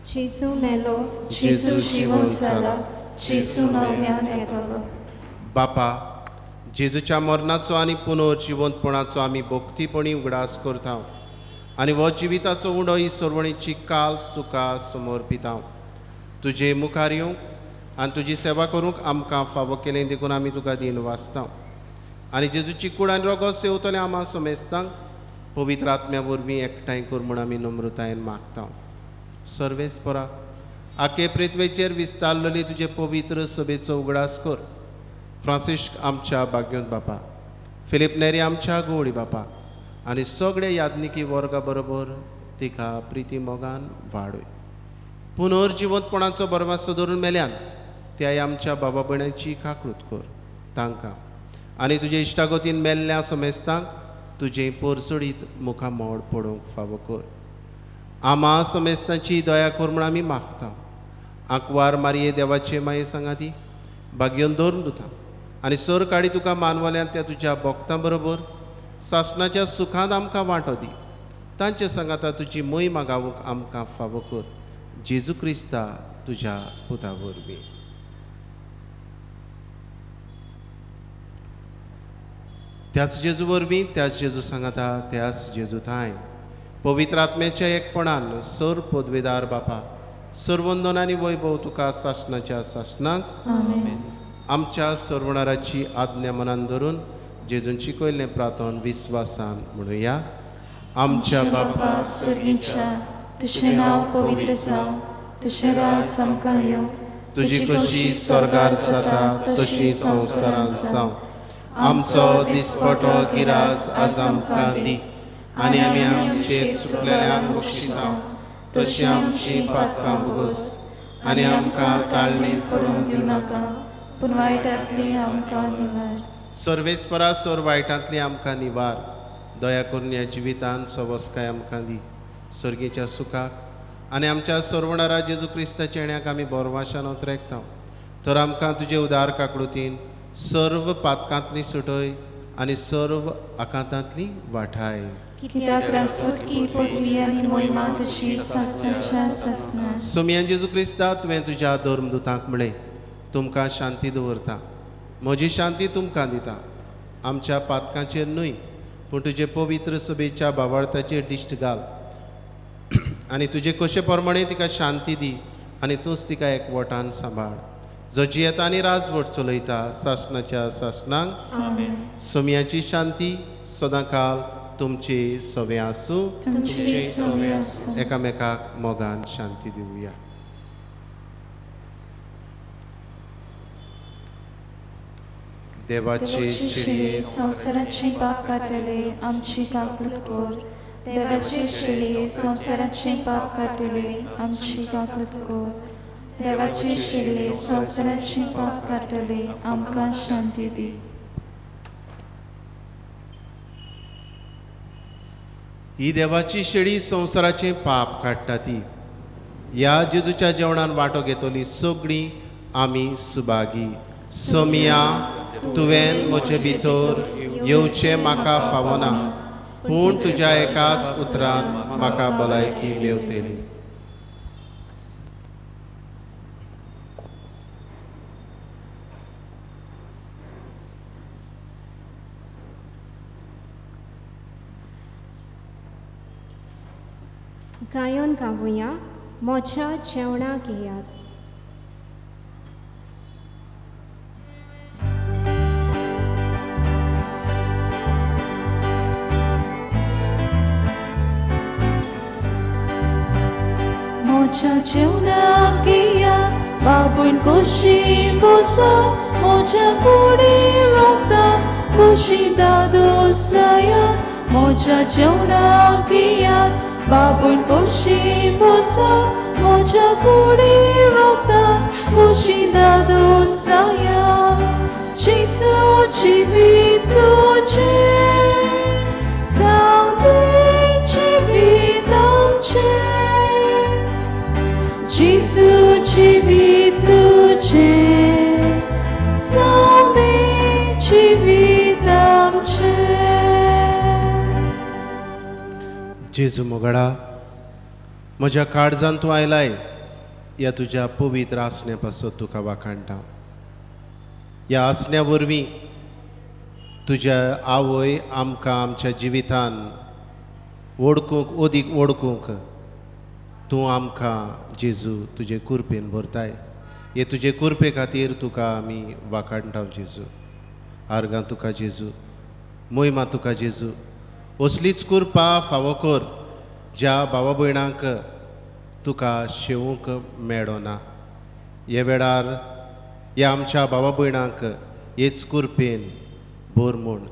Speaker 5: जेजू मेलो,
Speaker 1: जेजू जिवंत जाला. जेजू नव्यान येतलो.
Speaker 3: बापा, जेजूच्या मरणाचो आनी पुनर्जिवंतपणाचो आमी भोक्तीपणी उगडास करता आनी हो जिविताचो उंडो ही सर्वणीची काल्स तुका समर्पिता. तुजे मुखार येवंक आनी तुजी सेवा करूंक आमकां फावो केलें देखून आमी तुका दिन वाचता आनी जेजूची कूड आनी रगत सेवतलें आमा समेस्तांक पवित्र आत्म्या वरवीं एकठांय कर म्हूण आमी नम्रतायेन मागता. सर्वेस्परा, आखे पृथ्वेचेर विस्तारलेली तुजे पवित्र सभेचो उगडास कर. फ्रांसिस्क आमच्या भाग्यवंत बापा, फिलीप नेरी आमच्या गवळी बापा आनी सगळे याज्ञिकी वर्गा बरोबर तिका प्रिती मोगान वाडय. पुनर्जिवंतपणाचो बरवासो धरून मेल्यान त्या आमच्या बाबा भयणाची काकूट कर तांकां आनी तुजे इश्टागतीन मेल्ल्या समेस्तांक तुजें परसडीत मुखां मोड पडोवंक फावो कर. आमा समेस्तांची दया कर म्हूण आमी मागता. आंकवार मारये देवाचे माये सांगाती भाग्यवन दवरून दिता आनी सर काडी तुका मानवल्यान त्या तुज्या भक्तां बरोबर सासणाच्या सुखांत आमकां वांटो दी. तांचे सांगाता तुजी मोहिमा गावूंक आमकां फावो कर. जेजू क्रिस्ता तुज्या पुता वरवीं. त्याच जेजू वरवीं, त्याच जेजू सांगाता, त्याच जेजू थाय पवित्र आत्म्याच्या एकपणान सर पदवेदार बापा सर्वंदन आनी वैभव तुका सासणाच्या सासणाक आमच्या सर्वणाराची आज्ञा मनान धरून जेजूंची शिकयल्लें प्रार्थन विस्वासान म्हणुया. आमच्या बापा
Speaker 1: स्वर्गीच्या तुझें नांव पवित्र जावं, तुझें राज आमकां येवं,
Speaker 3: तुजी कशी स्वर्गार जाता तशी संवसारांत जावं. आमचो दिसपटो गिरास आज आमकां दी आनी आमी आमचेर चुकलेल्यांक बक्षिसांव तशी आमची पातकां भोगोस आनी आमकां ताळणेर
Speaker 1: पडून दिवं नाका, पूण वायटांतली आमकां निवार.
Speaker 3: सर्वेस्परा सर वायटांतली आमकां निवार. दया करून ह्या जिवितांत सवस्काय आमकां दी. सर्गेच्या सुखाक आनी आमच्या सर्वणारा जेजू क्रिस्ताच्या येण्याक आमी बोरवाशान उतरेकता. तर आमकां तुजे उदार काकडुतीन सर्व पातकांतली सुटय आनी सर्व आकांतांतली वाठाय.
Speaker 1: कित्याक रासवटकी पदवी आनी मोहिमा तुजी सासणाच्या सासणाक.
Speaker 3: सोमयान जेजू क्रिस्ता तुवें तुज्या धर्मदुतांक म्हणलें, तुमकां शांती दवरता, म्हजी शांती तुमकां दिता. आमच्या पातकांचेर न्हय पूण तुजे पवित्र सभेच्या भावार्थाचेर दिश्ट घाल आनी तुजे कशे प्रमाणे तिका शांती दी आनी तूंच तिका एकवटान सांबाळ. जो जियेता आनी राजवट चलयता सासणाच्या सासणांक सोमयाची शांती सदांकाल तुमचे सवे आसूं.
Speaker 1: तुमची सवे आसूं.
Speaker 3: एकामेकाक मोगान शांती दिवया. देवाचे शिडी
Speaker 1: संवसाराची पाप काडटले आमची काकूट कोर. देवाचे शिडी संवसाराची पाप काडटले आमची काकूट कोर. देवाचे शिडी संवसाराची पाप काडटले आमकां शांती दी.
Speaker 3: ही देवाची शेळी संवसाराचे पाप काडटा ती. ह्या जेजूच्या जेवणान वांटो घेतली सगळीं आमी सुभागी. सोमिया तुवें म्हजे भितर येवचें म्हाका फावना, पूण तुज्या एकाच उतरान म्हाका भलायकी मेवतली.
Speaker 5: गायन गावुया, मोच्या जेवणाक येयात.
Speaker 1: मोच्या जेवणाक येयात, बाबून कशी बसा, मोच्या कुडी रोखतात कशी दादोस जायात. मोच्या जेवणाक येयात, बाबून कशी बसा, मोच्या कुडी रोखतात कशी दादोस जायात. जेसू जिवीत तुजें, जावं तें जिवीत आमचें. जेसू जिवीत तुजें, जावं तें जिवीत आमचें.
Speaker 3: जेजू मोगडा, म्हज्या काळजांत तूं आयलाय, ह्या तुज्या पवित्र आसण्या पासत तुका वाखाणटा. ह्या आसण्या वरवीं तुज्या आवय आमकां आमच्या जिवितान ओळखूंक ओदीक ओळखूंक तूं आमकां जेजू तुजे कुरपेन भरताय. हे तुजे कुरपे खातीर तुका आमी वाखाणटा जेजू. आर्गां तुका जेजू, मोहिमा तुका जेजू. असलीच कुरपा फावो कर ज्या भावा भयणांक तुका शेवूंक मेळ्ळो ना. हे वेळार ह्या आमच्या भावा भयणांक हेच कुरपेन भर म्हूण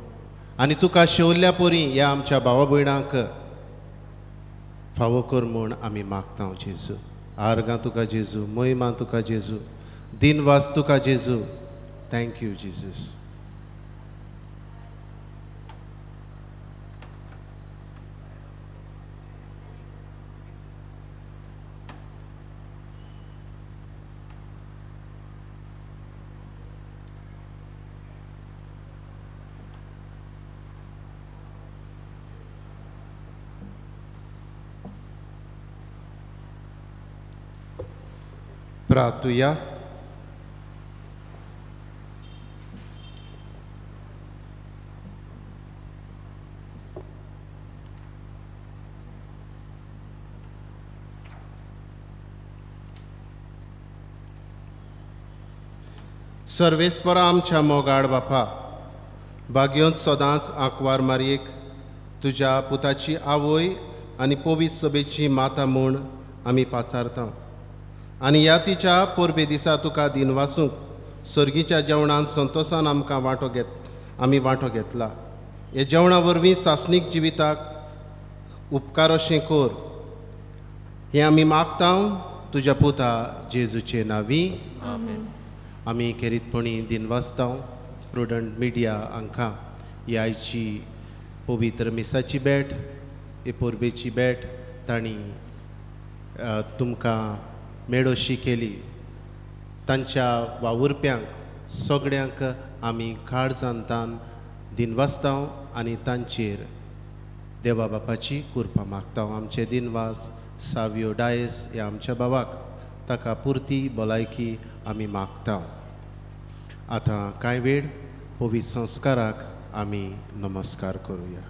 Speaker 3: आनी तुका शेवल्ल्या परी ह्या आमच्या भावा भयणांक फावो कर म्हूण आमी मागता जेजू. आर्गां तुका जेजू, मोहिमा तुका जेजू, दिनवास तुका जेजू. Thank you Jesus. प्रार्थुया. सर्वेस्परा आमच्या मोगाड बापा, भाग्योंत सदांच आंकवार मारयेक तुज्या पुताची आवय आनी पवित्र सभेची माता म्हूण आमी पाचारता आनी ह्या तिच्या पोरबे दिसा तुका दिन वासूंक सर्गीच्या जेवणांत संतोशान आमकां आमी वांटो घेतला. हे जेवणा वरवीं सासणीक जिविताक उपकार अशें कोर, हें आमी मागता तुज्या पुता जेजूचे नांवी. आमी खेरीतपणी दिनवासता प्रुडंट मिडिया हांकां ह्या आयची पवित्र मिसाची भेट, हे पोरबेची भेट तांणी तुमकां मेळोशी केली. तांच्या वावुरप्यांक सगळ्यांक आमी काळजांतान दिनवासता आनी तांचेर देवा बापाची कृपा मागता. आमचे दिनवास सावियो डायस ह्या आमच्या भावाक ताका पुर्ती भलायकी आमी मागता. आतां कांय वेळ पवित्र संस्काराक आमी नमस्कार करुया.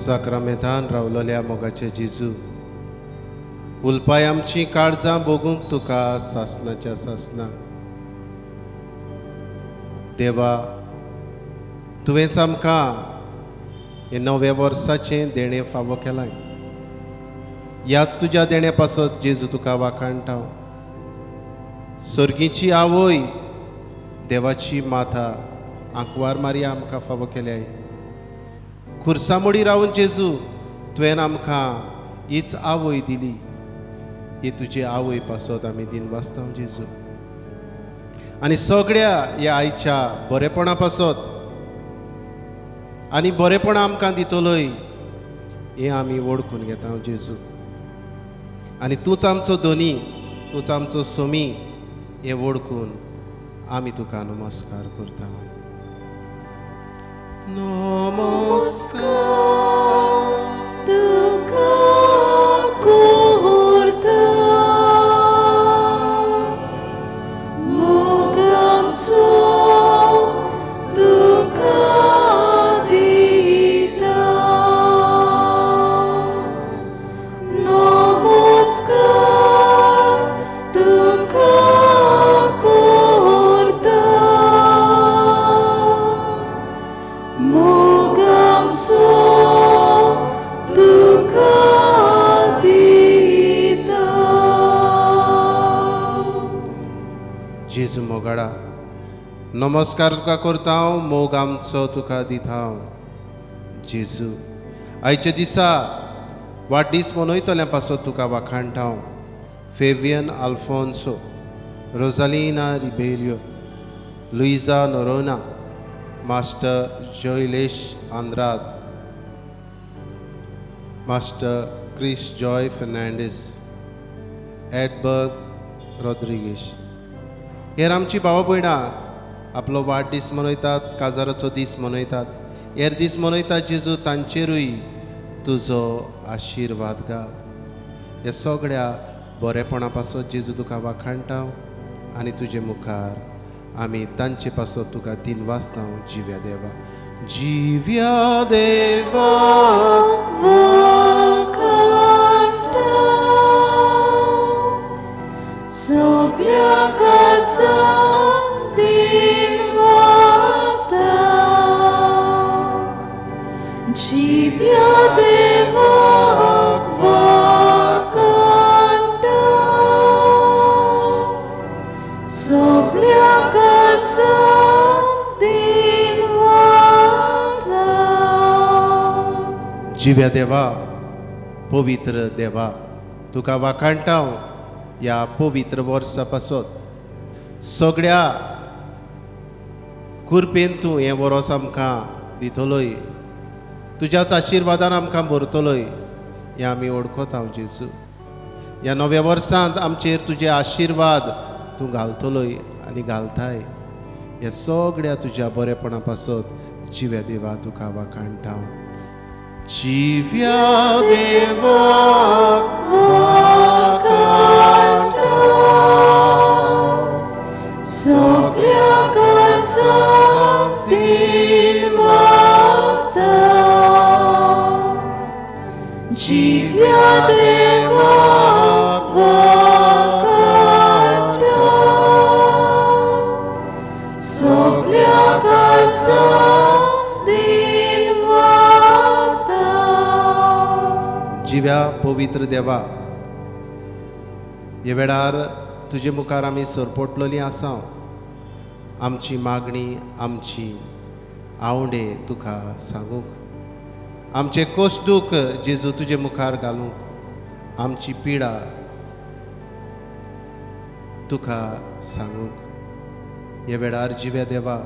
Speaker 3: साक्रामेंतान रावलोल्या मोगाचे जेजू, उलपाय आमची काळजां भोगूंक तुका सासणाच्या सासना. देवा, तुवेंच आमकां हे नव्या वर्साचें देणें फावो केलां. ह्याच तुज्या देण्या पासत जेजू तुका वाखाणटा. सर्गीची आवय देवाची माता आंकवार मारया आमकां फावो केल्याय. खुर्सामोडी रावन जेजू तुवें आमकां हीच आवय दिली. ही तुजी आवय पासत आमी दिनवासता जेजू. आनी सगळ्या ह्या आयच्या बरेपणा पासत आनी बरेपण आमकां दितलोय हें आमी ओळखून घेता जेजू. आनी तूंच आमचो धोनी, तूंच आमचो सोमी हें ओळखून आमी तुका नमस्कार करता. नमस्कार
Speaker 2: तुका करता, मोग आमचो तुका दिता. नमस्कार तुका करता, मोग आमचो तुका दिता.
Speaker 3: जेजू मोगाडा, नमस्कार तुका करता हांव, मोग आमचो तुका दिता हांव. जेजू, आयच्या दिसा वाडदीस मनयतल्या पासत तुका वाखाणटा हांव. Favian Alphonso, Rosalina Ribeiro, Luiza Noronha, master Joylesh Andrade, master Chris Joy Fernandes, Edberg Rodrigues. हेर आमची भावा भयणां आपलो वाडदीस मनयतात, काजाराचो दीस मनयतात. हेर दीस मनयतात जेजू, तांचेरूय तुजो आशिर्वाद घाल. हे सगळ्या बरेपणा पासत जेजू तुका वाखाणटा आनी तुजे मुखार आमी तांचे पासत तुका दिनवासता जिव्या देवा. जिव्या देवा
Speaker 2: वाखाणटा, सगळ्या काळजांत दिनवासता. जिव्या देवाक वाखाणटा, सगळ्या काळजांत दिनवासता.
Speaker 3: जिव्या देवा, पवित्र देवा, तुका वाखाणटा ह्या पवित्र वर्सा पासत. सगळ्या कुरपेन तूं हें वरोस आमकां दितलोय, तुज्याच आशिर्वादान आमकां भरतलोय हें आमी ओळखता हांव जेजू. ह्या नव्या वर्सांत आमचेर तुजे आशिर्वाद तूं घालतलोय आनी घालताय. हे सगळ्या तुज्या बरेपणा पासत जिव्या देवा तुका वाखाणटा हांव. जिव्या देवाक
Speaker 2: वाखाणटा, सगळ्या काळजांत दिनवासता. जिव्या देवाक वाखाणटा, सगळ्या काळजांत दिनवासता.
Speaker 3: जिव्या पवित्र देवा, हे वेळार तुजे मुखार आमी सरपटलोलीं आसा. आमची मागणी, आमची आवडे तुका सांगूंक, आमचे कश्ट दूख जेजू तुजे मुखार घालूंक, आमची पिडा तुका सांगूंक. हे वेळार जिव्या देवा,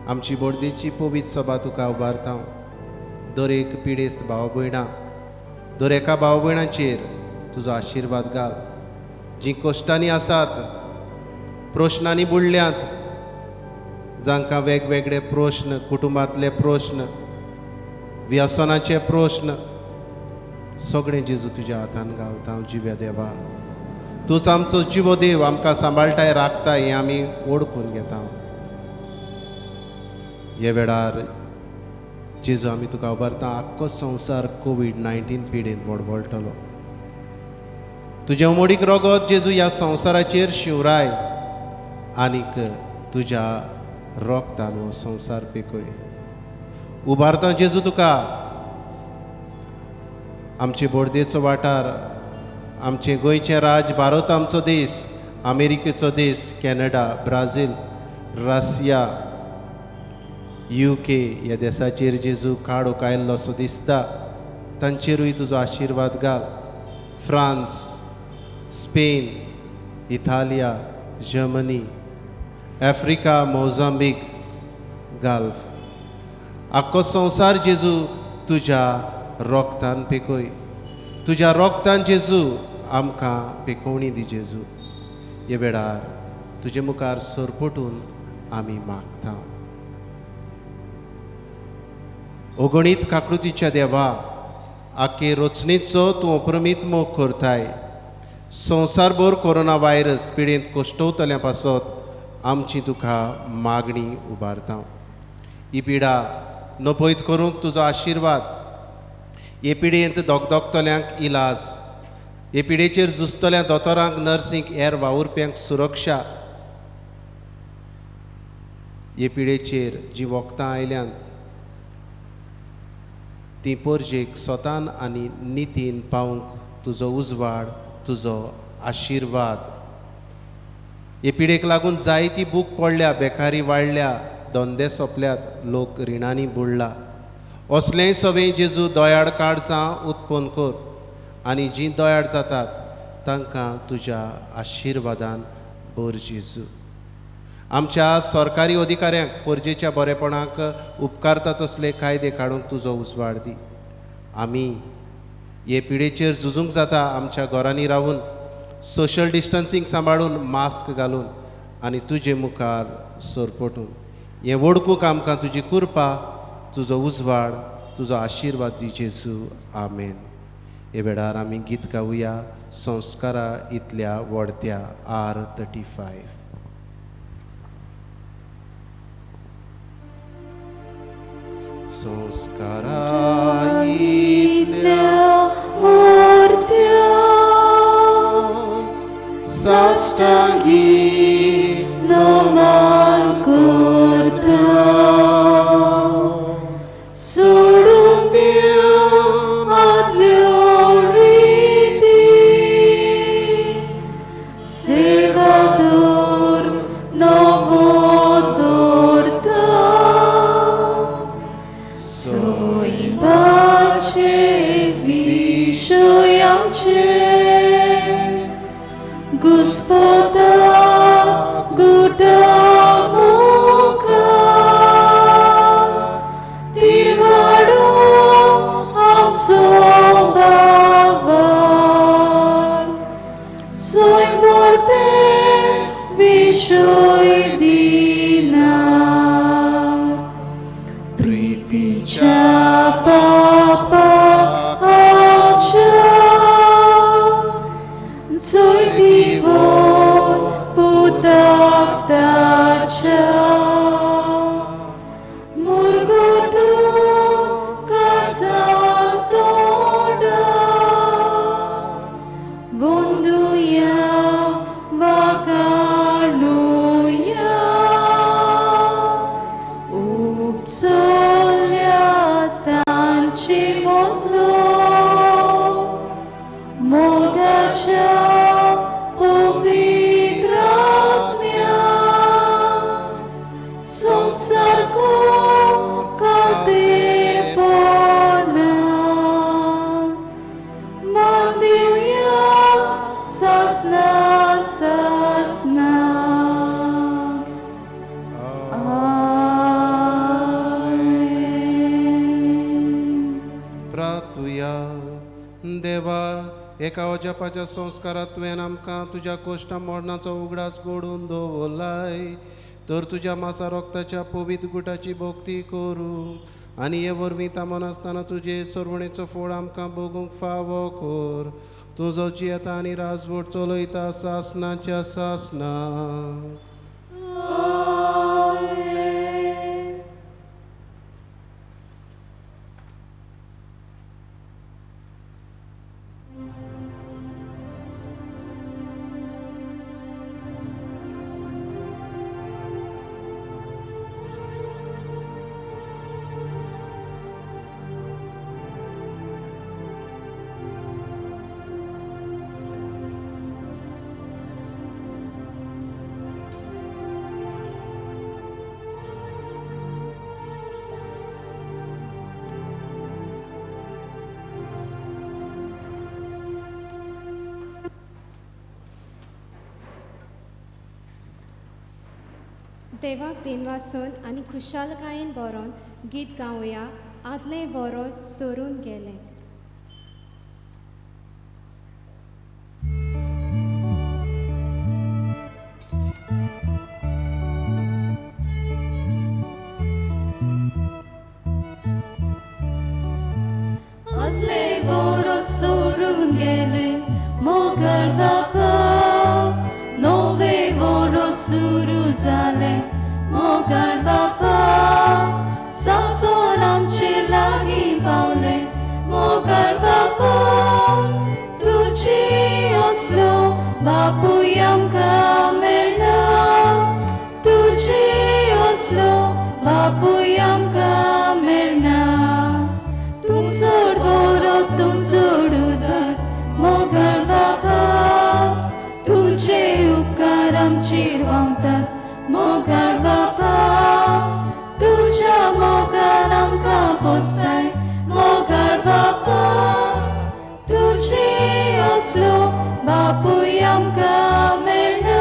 Speaker 3: आमची बोडदेची पवित्र सभा तुका उबारता. दर एक पिडेस्त भाव भयणां, दर एका भाव भयणांचेर तुजो आशिर्वाद घाल. जीं कश्टांनी आसात, प्रश्नांनी बुडल्यांत, जांकां वेगवेगळे प्रश्न, कुटुंबांतले प्रश्न, व्यसनाचे प्रश्न, सगळें जेजू तुज्या हातान घालता हांव जिव्या देवा. तूंच आमचो जिवो देव, आमकां सांबाळटाय, राखताय हें आमी ओळखून घेता. हे वेळार जेजू आमी तुका उबारता. आख्खो संवसार कोविड-19 पिडेन वळवळटलो. तुजें उमडीक रगत जेजू ह्या संवसाराचेर शिवराय आनीक तुज्या रोगतान हो संवसार पिकय. उबारता जेजू तुका आमचे बोडदेचो वाठार, आमचे गोंयचें राज, भारत आमचो देश, अमेरिकेचो देश, कॅनडा, ब्राझील, रशिया, UK ह्या देशाचेर जेजू काळोख आयिल्लो असो दिसता. तांचेरूय तुजो आशिर्वाद घाल. फ्रांस, स्पेन, इटालिया, जर्मनी, आफ्रिका, मोजांबीक, गल्फ, आख्खो संवसार जेजू तुज्या रोगतान पिकोय. तुज्या रोगतान जेजू आमकां पिकोवणी दी जेजू. हे वेळार तुजे मुखार सरपटून आमी मागता. अगणीत काकृतीच्या देवा, आखे रचणेचो तूं अप्रमीत मोग करताय. संवसारभर कोरोना व्हायरस पिडेंत कोश्टवतल्या पासत आमची तुका मागणी उबारता. ही पिडा नपयत करूंक तुजो आशिर्वाद. हे पिडेंत दोगदोगतल्यांक इलाज. हे पिडेचेर झुजतल्या दोतोरांक, नर्सींक, हेर वावुरप्यांक सुरक्षा. हे पिडेचेर जी वखदां आयल्यांत ती पोरजेक सोतान आनी नितीन पावंक तुजो उजवाड, तुजो आशिर्वाद. हे पिडेक लागून जायती बूक पडल्या, बेकारी वाडल्या, धंदे सोंपल्यात, लोक रिणांनी बुडला. असलेंय सगळें जेजू दोयाड काळजां उत्पन्न कर आनी जीं दोयाड जातात तांकां तुज्या आशिर्वादान भर जेजू. आमच्या सरकारी अधिकाऱ्यांक परजेच्या बरेपणाक उपकारता तसले कायदे काडूंक तुजो उजवाड दी. आमी हे पिडेचेर झुजूंक जाता आमच्या घरांनी रावून, सोशल डिस्टन्सींग सांबाळून, मास्क घालून आनी तुजे मुखार सरपटून. हें वळखूंक आमकां तुजी कृपा, तुजो उजवाड, तुजो आशिर्वाद दी जेजू. आमेन. हे वेळार आमी गीत गावुया संस्कारा इतल्या व्हडत्या R35. संस्कारा
Speaker 2: इतल्या व्हडत्या साश्टांगी नमन करता. सोडून दिवं आदल्यो रिती, सेवादोर नवो दवरता. सोयीबाचे विशय आमचे Gospoda guda muka Tirvadu amso bavan Soim vorte vishoy dina Priticha papa amcha Soy divon putak dacha Murgudun kazal toda Vonduya vakanuya Upsolya tanchi modlo Mogacha povitratmya Somsarko kadepona Mandivya sasna sasna Amen.
Speaker 3: प्रार्थुया. देवा, एका जपाच्या संस्कारात तुवें आमकां तुज्या कोश्टां मोडनाचो उगडास घडोवन दवरलाय. तर तुज्या मासा रोगताच्या पवित्र गुटाची भोक्ती करूं आनी हे वरवीं तामन आसतना तुजे सरवणेचो फळ आमकां भोगूंक फावो कर. तुजो जियेता आनी राजवट चलयता सासनाच्या सासना.
Speaker 5: देवाक दिनवासून आनी खुशालकायेन बरोवन गीत गावया आदले बरो सोरून गेले.
Speaker 2: आदले बरो सोरून गेले मोगल बापा, नवे बरो सुरू जाले मोगल बापा, सासून आमचे लागीं पावले मोगल बापा, तुजी असलो बापूय आमकां मेळना, तुजी असलो बापूय आमकां मेळना. तूं चड बरो तूं चड उदार मोगल बापा, तुजे उपकार आमचेर व्हांवतात मोगल बापा, तुज्या मोगान आमकां पोसताय मोगल बापा, तुजी असलो बापूय आमकां मेळना,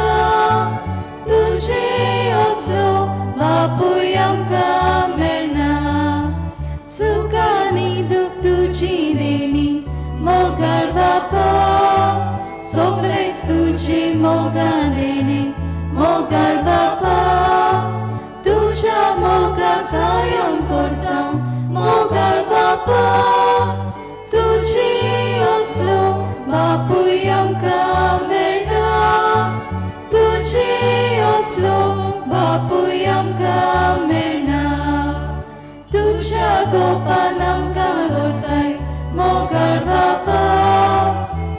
Speaker 2: तुजी असलो बापूय आमकां मेळना. सुख आनी दूख तुजी देणी मोगल बापा, सगळेंच तुजी मोगा देणे मोगल बापा, तुज्या मोगा कायम करता मोगल बापा, तुजी असलो बापूय आमकां मेळना, तुजी असलो बापूय आमकां मेळना. तुज्या गोपान आमकां दवरताय मोगल बापा,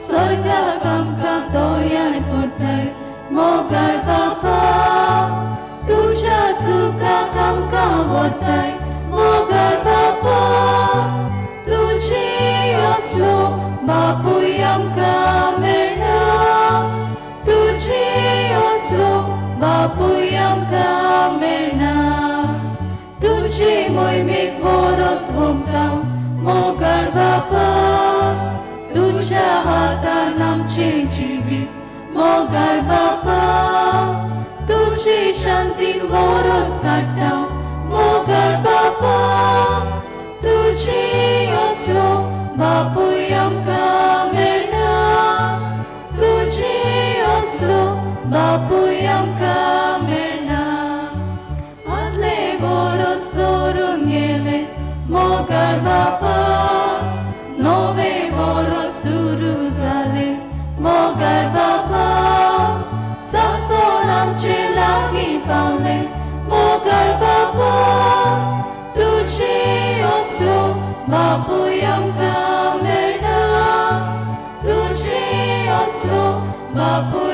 Speaker 2: स्वर्गाक आमकां तयार करताय मोगल बापा, तुज्या सुखाक आमकां व्हरताय मोगल बापा, तुजी असलो बापूय आमकां मेळना, तुजी असलो बापूय आमकां मेळना. तुजे मोहिमेक वरोस भोगता मोगल बापा, तुज्या हातान आमचें जिवीत मोगल बापा, तुजी शांतीन वरोस धाडटा मोगल बापा, तुजी असलो बापूय आमकां मेळना, तुजी असलो बापूय आमकां मेळना. आदले बरो सोरून गेले मोगल बापा, नवे बरो सुरू जाले मोगल बापा, सासून आमचे लागीं पावले मोगल बापा, तुजी असलो बापूय आमकां मेळना, तुजी असलो बापूय